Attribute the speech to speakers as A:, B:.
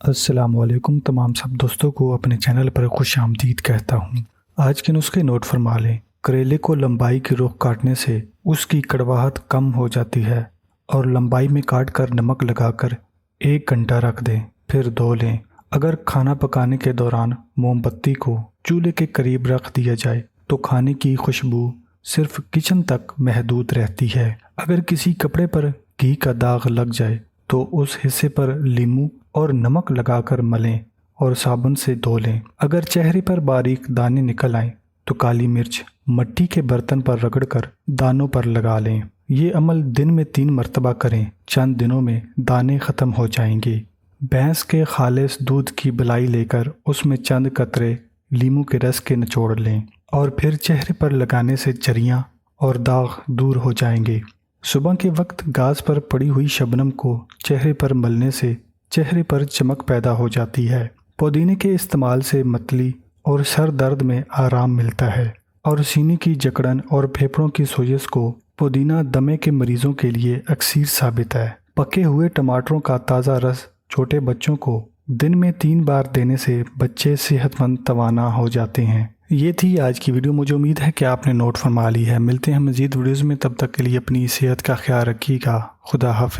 A: السلام علیکم تمام سب دوستوں کو اپنے چینل پر خوش آمدید کہتا ہوں۔ آج کے نسخے نوٹ فرما لیں۔ کریلے کو لمبائی کی رخ کاٹنے سے اس کی کڑواہٹ کم ہو جاتی ہے اور لمبائی میں کاٹ کر نمک لگا کر 1 گھنٹہ رکھ دیں، پھر دھو لیں۔ اگر کھانا پکانے کے دوران موم بتی کو چولہے کے قریب رکھ دیا جائے تو کھانے کی خوشبو صرف کچن تک محدود رہتی ہے۔ اگر کسی کپڑے پر گھی کا داغ لگ جائے تو اس حصے پر لیموں اور نمک لگا کر ملیں اور صابن سے دھو لیں۔ اگر چہرے پر باریک دانے نکل آئیں تو کالی مرچ مٹی کے برتن پر رگڑ کر دانوں پر لگا لیں۔ یہ عمل دن میں 3 مرتبہ کریں، چند دنوں میں دانے ختم ہو جائیں گے۔ بھینس کے خالص دودھ کی بلائی لے کر اس میں چند قطرے لیموں کے رس کے نچوڑ لیں اور پھر چہرے پر لگانے سے جریاں اور داغ دور ہو جائیں گے۔ صبح کے وقت گھاس پر پڑی ہوئی شبنم کو چہرے پر ملنے سے چہرے پر چمک پیدا ہو جاتی ہے۔ پودینے کے استعمال سے متلی اور سر درد میں آرام ملتا ہے اور سینے کی جکڑن اور پھیپھڑوں کی سوزش کو پودینہ دمے کے مریضوں کے لیے اکسیر ثابت ہے۔ پکے ہوئے ٹماٹروں کا تازہ رس چھوٹے بچوں کو دن میں 3 بار دینے سے بچے صحت مند توانا ہو جاتے ہیں۔ یہ تھی آج کی ویڈیو، مجھے امید ہے کہ آپ نے نوٹ فرما لی ہے۔ ملتے ہیں مزید ویڈیوز میں، تب تک کے لیے اپنی صحت کا خیال رکھیے گا۔ خدا حافظ۔